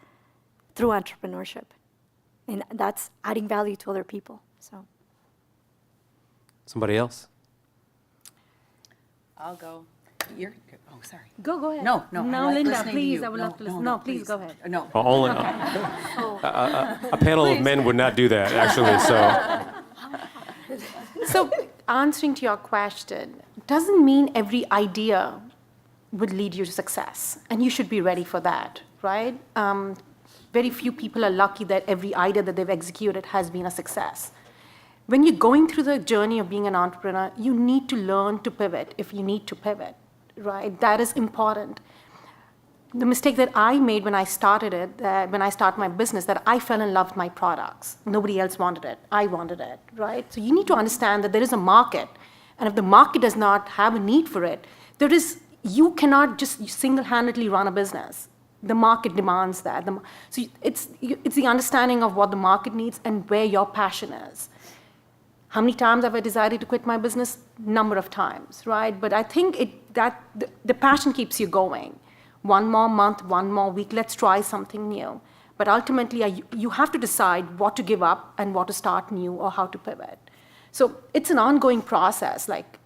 through entrepreneurship. And that's adding value to other people. So, Somebody else? I'll go. Oh, sorry. Go ahead. No, I like Linda, listening to please, you. I would love to listen. No, No, please go ahead. No. Well, only a panel of men would not do that, actually. So answering to your question, doesn't mean every idea would lead you to success, and you should be ready for that, right? Very few people are lucky that every idea that they've executed has been a success. When you're going through the journey of being an entrepreneur, you need to learn to pivot if you need to pivot, right? That is important. The mistake that I made when I started my business, that I fell in love with my products. Nobody else wanted it. I wanted it, right? So you need to understand that there is a market, and if the market does not have a need for it, you cannot just single-handedly run a business. The market demands that. So it's the understanding of what the market needs and where your passion is. How many times have I decided to quit my business? Number of times, right? But I think that the passion keeps you going. One more month, one more week, let's try something new. But ultimately, you have to decide what to give up and what to start new or how to pivot. So it's an ongoing process, like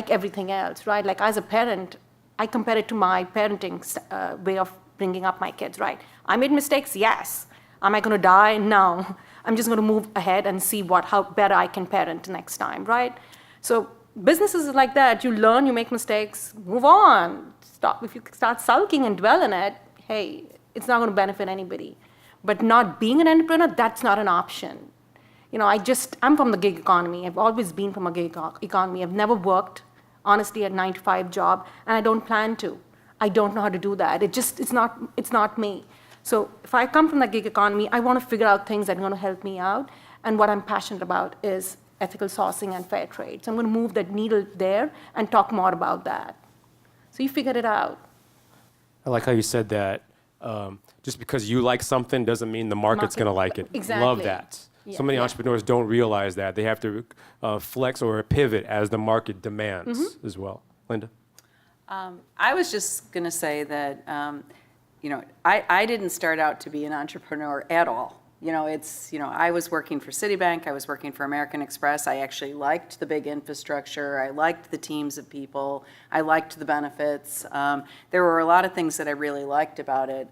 everything else, right? Like as a parent, I compare it to my parenting way of bringing up my kids, right? I made mistakes, yes. Am I going to die? No. I'm just going to move ahead and see how better I can parent next time, right? So businesses are like that. You learn, you make mistakes, move on. Stop. If you start sulking and dwell in it, hey, it's not going to benefit anybody. But not being an entrepreneur, that's not an option. I'm from the gig economy. I've always been from a gig economy. I've never worked, honestly, a 9-to-5 job, and I don't plan to. I don't know how to do that. It's not me. So if I come from the gig economy, I want to figure out things that are going to help me out. And what I'm passionate about is ethical sourcing and fair trade. So I'm going to move that needle there and talk more about that. So you figured it out. I like how you said that just because you like something doesn't mean the market's going to like it. Love Exactly. that. Yeah. So many Yeah. entrepreneurs don't realize that. They have to flex or pivot as the market demands as well. Linda? I was just going to say that, I didn't start out to be an entrepreneur at all. I was working for Citibank, I was working for American Express. I actually liked the big infrastructure. I liked the teams of people. I liked the benefits. There were a lot of things that I really liked about it.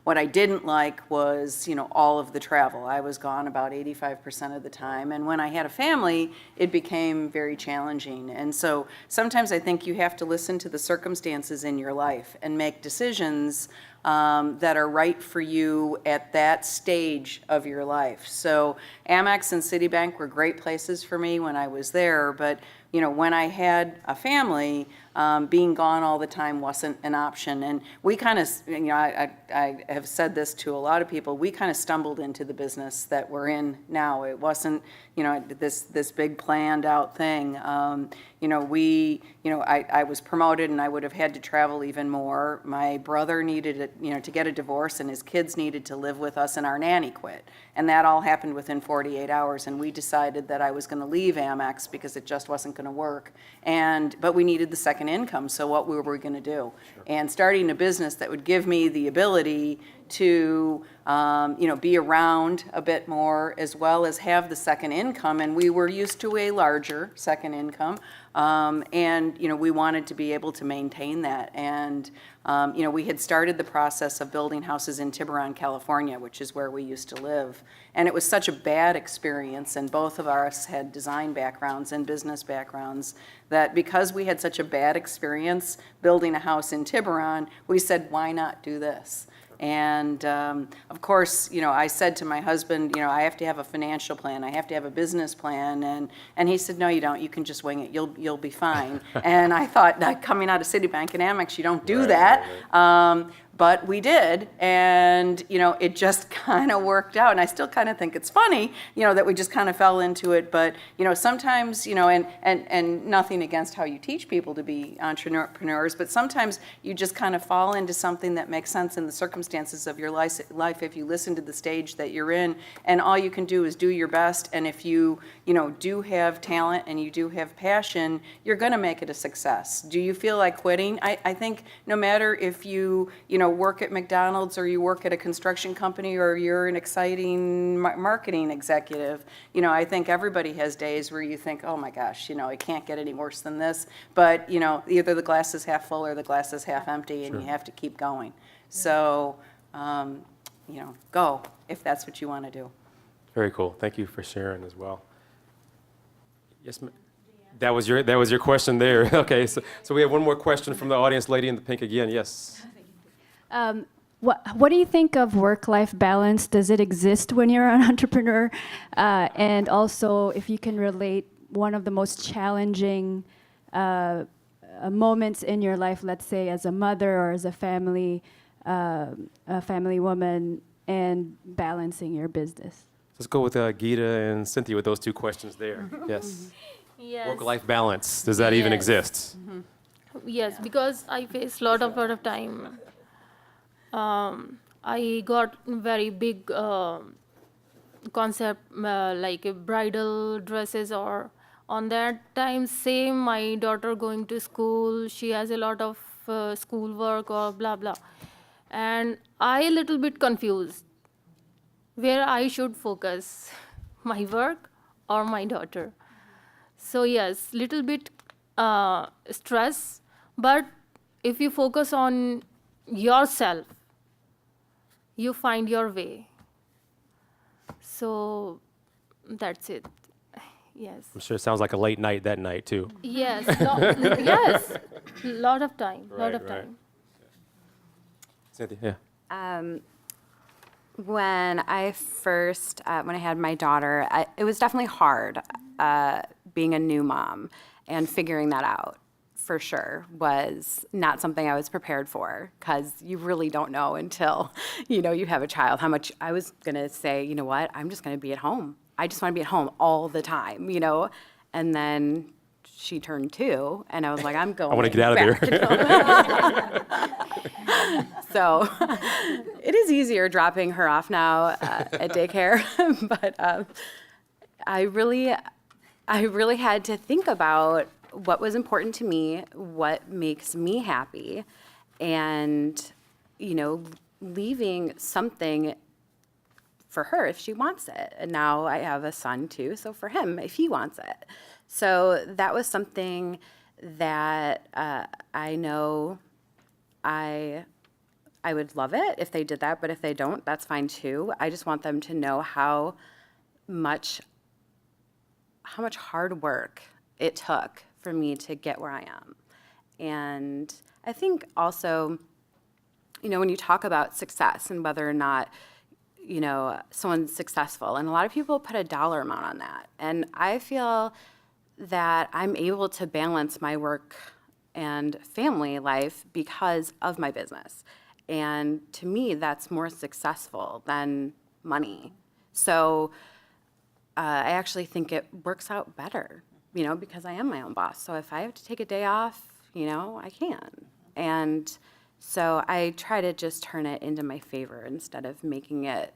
What I didn't like was, all of the travel. I was gone about 85% of the time. And when I had a family, it became very challenging. And so sometimes I think you have to listen to the circumstances in your life and make decisions that are right for you at that stage of your life. So Amex and Citibank were great places for me when I was there, but when I had a family, being gone all the time wasn't an option. And we kind of, I have said this to a lot of people, we kind of stumbled into the business that we're in now. It wasn't, this big planned out thing. I was promoted and I would have had to travel even more. My brother needed, to get a divorce, and his kids needed to live with us, and our nanny quit. And that all happened within 48 hours. And we decided that I was going to leave Amex because it just wasn't going to work. But we needed the second income. So what were we going to do? Sure. And starting a business that would give me the ability to be around a bit more, as well as have the second income. And we were used to a larger second income. We wanted to be able to maintain that. And, we had started the process of building houses in Tiburon, California, which is where we used to live. And it was such a bad experience, and both of us had design backgrounds and business backgrounds, that because we had such a bad experience building a house in Tiburon, we said, why not do this? And of course, I said to my husband, I have to have a financial plan. I have to have a business plan. And he said, no, you don't. You can just wing it. You'll be fine. And I thought, that coming out of Citibank and Amex, you don't do that. Right. But we did, and it just kind of worked out. And I still kind of think it's funny, that we just kind of fell into it. But sometimes, and nothing against how you teach people to be entrepreneurs, but sometimes you just kind of fall into something that makes sense in the circumstances of your life. If you listen to the stage that you're in, and all you can do is do your best. And if you do have talent and you do have passion, you're going to make it a success. Do you feel like quitting? I think no matter if you work at McDonald's or you work at a construction company or you're an exciting marketing executive, I think everybody has days where you think, oh my gosh, it can't get any worse than this. But, either the glass is half full or the glass is half empty, and you have to keep going. So, go if that's what you want to do. Very cool. Thank you for sharing as well. Yes, ma'am. That was your question there. Okay, so we have one more question from the audience. Lady in the pink again. Yes. What do you think of work-life balance? Does it exist when you're an entrepreneur? And also, if you can relate one of the most challenging moments in your life, let's say as a mother or as a family woman, and balancing your business. Let's go with Geeta and Cynthia with those two questions there. Yes. Yes. Work-life balance. Does that even exist? Mm-hmm. Yes, because I face lot of time. I got very big concept like bridal dresses, or on that time, same my daughter going to school, she has a lot of school work or blah blah, and I a little bit confused where I should focus, my work or my daughter. So yes, little bit stress, but if you focus on yourself, you find your way. So that's it. Yes. I'm sure it sounds like a late night that night too. Yes. Yes. Lot of time. Right. Cynthia, yeah. When I had my daughter, it was definitely hard being a new mom, and figuring that out, for sure, was not something I was prepared for, because you really don't know until, you have a child, how much I was going to say, you know what, I'm just going to be at home. I just want to be at home all the time, and then she turned 2, and I was like, I'm going I want to get out of there. So it is easier dropping her off now at daycare, but I really had to think about what was important to me, what makes me happy, and, leaving something for her if she wants it. And now I have a son too, so for him, if he wants it. So that was something that I know I would love it if they did that, but if they don't, that's fine too. I just want them to know how much hard work it took for me to get where I am. And I think also, when you talk about success and whether or not, someone's successful, and a lot of people put a dollar amount on that. And I feel that I'm able to balance my work and family life because of my business. And to me, that's more successful than money. So I actually think it works out better, because I am my own boss. So if I have to take a day off, I can. And so I try to just turn it into my favor instead of making it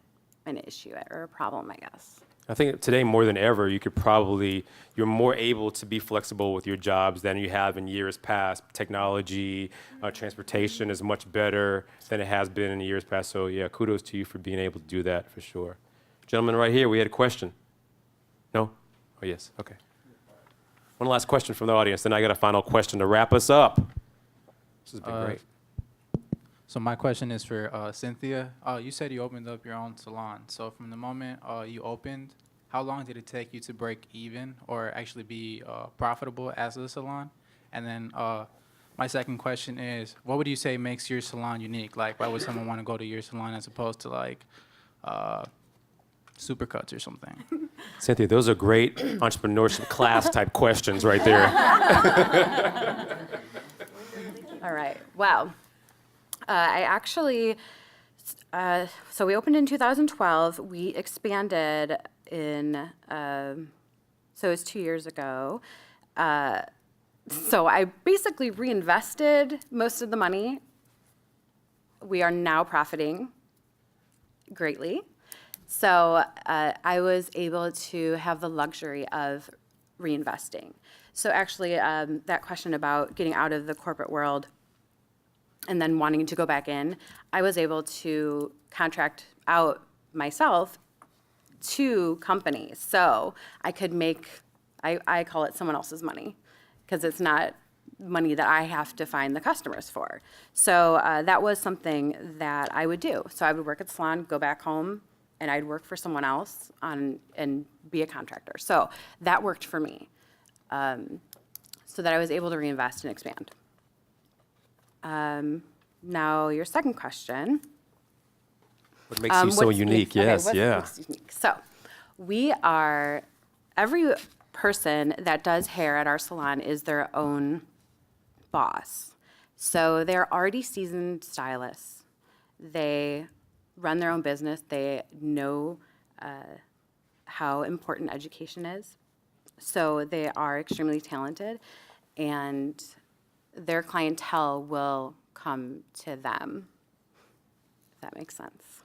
an issue or a problem, I guess. I think today more than ever, you're more able to be flexible with your jobs than you have in years past. Technology, transportation is much better than it has been in years past. So yeah, kudos to you for being able to do that for sure. Gentleman right here, we had a question. No? Oh yes, okay. One last question from the audience, then I got a final question to wrap us up. This has been great. So my question is for Cynthia. You said you opened up your own salon. So from the moment you opened, how long did it take you to break even or actually be profitable as a salon? And then my second question is, what would you say makes your salon unique? Like, why would someone want to go to your salon as opposed to like Supercuts or something? Cynthia, those are great entrepreneurship class type questions right there. All right. Wow. I actually, so we opened in 2012. We expanded in, so it was 2 years ago. So I basically reinvested most of the money. We are now profiting greatly. So I was able to have the luxury of reinvesting. So actually, that question about getting out of the corporate world and then wanting to go back in, I was able to contract out myself to companies. So I could make, I call it someone else's money, because it's not money that I have to find the customers for. So that was something that I would do. So I would work at the salon, go back home, and I'd work for someone else and be a contractor. So that worked for me, so that I was able to reinvest and expand. Now, your second question. What makes you so unique? Yes, what yeah. makes you unique? So we are, every person that does hair at our salon is their own boss. So they're already seasoned stylists. They run their own business. They know how important education is. So they are extremely talented, and their clientele will come to them, if that makes sense.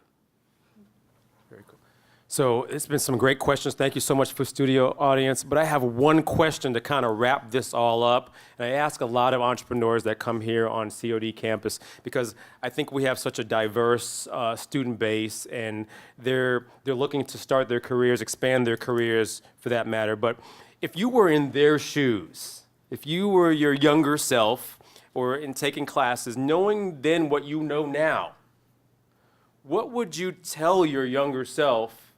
Very cool. So it's been some great questions. Thank you so much for studio audience. But I have one question to kind of wrap this all up. And I ask a lot of entrepreneurs that come here on COD campus, because I think we have such a diverse student base, and they're looking to start their careers, expand their careers for that matter. But if you were in their shoes, if you were your younger self or in taking classes, knowing then what you know now, what would you tell your younger self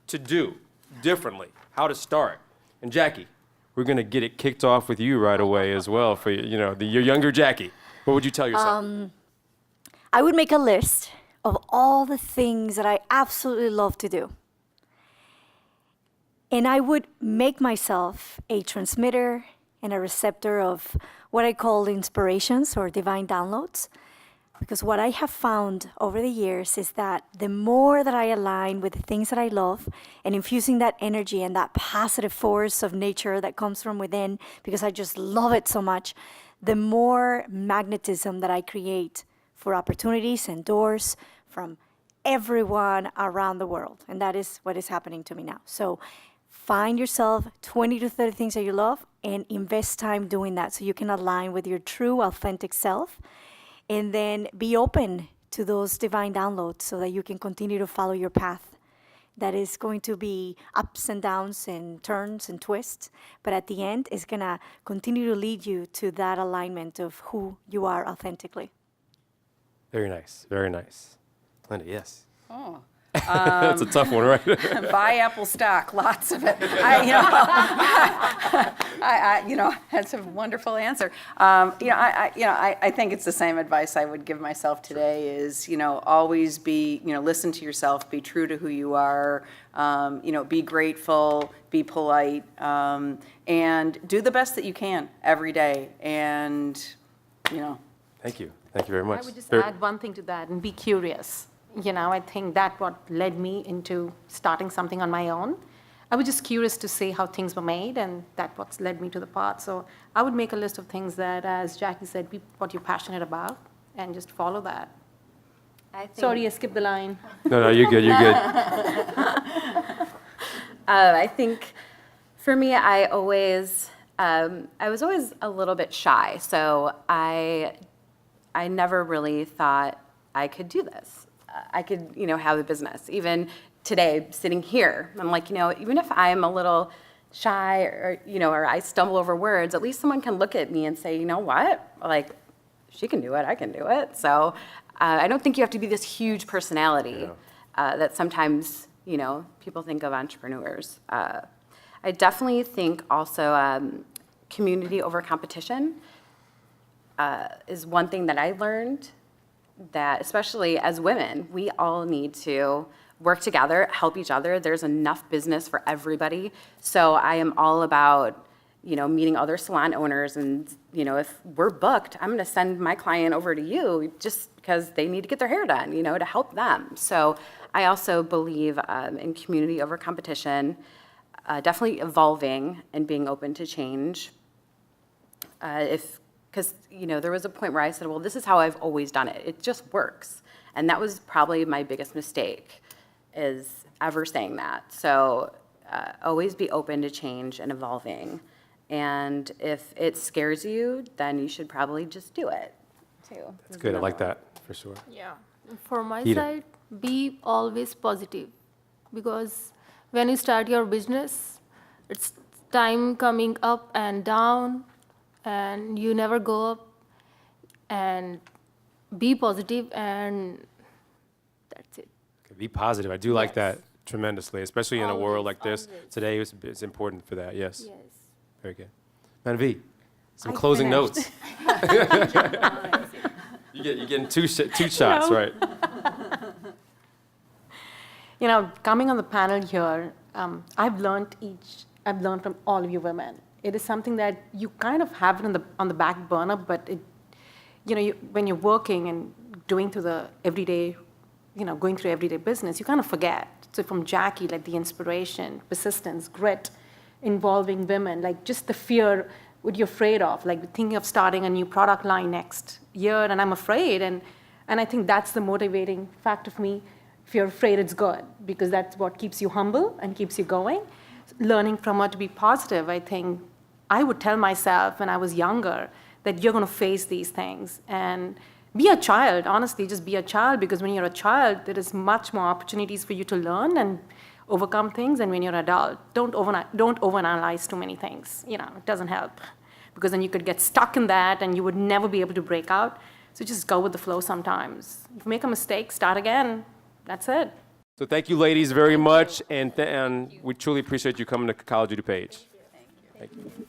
to do differently, how to start? And Jackie, we're going to get it kicked off with you right away as well for your younger Jackie. What would you tell yourself? I would make a list of all the things that I absolutely love to do. And I would make myself a transmitter and a receptor of what I call inspirations or divine downloads. Because what I have found over the years is that the more that I align with the things that I love and infusing that energy and that positive force of nature that comes from within, because I just love it so much, the more magnetism that I create for opportunities and doors from everyone around the world. And that is what is happening to me now. So find yourself 20 to 30 things that you love and invest time doing that so you can align with your true, authentic self. And then be open to those divine downloads so that you can continue to follow your path. That is going to be ups and downs and turns and twists, but at the end, it's going to continue to lead you to that alignment of who you are authentically. Very nice, very nice. Linda, yes. Oh. That's a tough one, right? Buy Apple stock, lots of it. That's a wonderful answer. I think it's the same advice I would give myself today is, always be, listen to yourself, be true to who you are, be grateful, be polite, and do the best that you can every day. And, Thank you. Thank you very much. I would just add one thing to that and be curious. I think that's what led me into starting something on my own. I was just curious to see how things were made, and that's what led me to the path. So I would make a list of things that, as Jackie said, be what you're passionate about, and just follow that. Sorry, I skipped the line. No, you're good, you're good. I think for me, I was always a little bit shy. So I never really thought I could do this. I could, have a business. Even today, sitting here, I'm like, even if I'm a little shy or I stumble over words, at least someone can look at me and say, you know what? Like, she can do it, I can do it. So I don't think you have to be this huge personality that sometimes, people think of entrepreneurs. I definitely think also community over competition is one thing that I learned, that especially as women, we all need to work together, help each other. There's enough business for everybody. So I am all about, meeting other salon owners, and, if we're booked, I'm going to send my client over to you just because they need to get their hair done, to help them. So I also believe in community over competition, definitely evolving and being open to change. Because, there was a point where I said, well, this is how I've always done it. It just works. And that was probably my biggest mistake, is ever saying that. So always be open to change and evolving. And if it scares you, then you should probably just do it, too. That's good, I like that, for sure. Yeah. For my Geeta. side, be always positive, because when you start your business, it's time coming up and down, and you never go up. And be positive, and that's it. Be positive, I do like that tremendously, especially in a world like Always, this. always. Today, it's important for that, yes. Yes. Very good. Manvi, some I closing finished. notes. You're getting two shots, right? Coming on the panel here, I've learned from all of you women. It is something that you kind of have it on the back burner, but when you're working and doing through the everyday, going through everyday business, you kind of forget. So from Jackie, like the inspiration, persistence, grit, involving women, like just the fear, what you're afraid of, like thinking of starting a new product line next year, and I'm afraid, and I think that's the motivating factor for me. If you're afraid, it's good, because that's what keeps you humble and keeps you going. Learning from her to be positive, I think I would tell myself when I was younger that you're going to face these things, and be a child. Honestly, just be a child, because when you're a child, there is much more opportunities for you to learn and overcome things. And when you're an adult, don't overanalyze too many things. It doesn't help, because then you could get stuck in that and you would never be able to break out. So just go with the flow sometimes. If you make a mistake, start again. That's it. So thank you, ladies, very much, and we truly appreciate you coming to College of DuPage. Thank you. Thank you.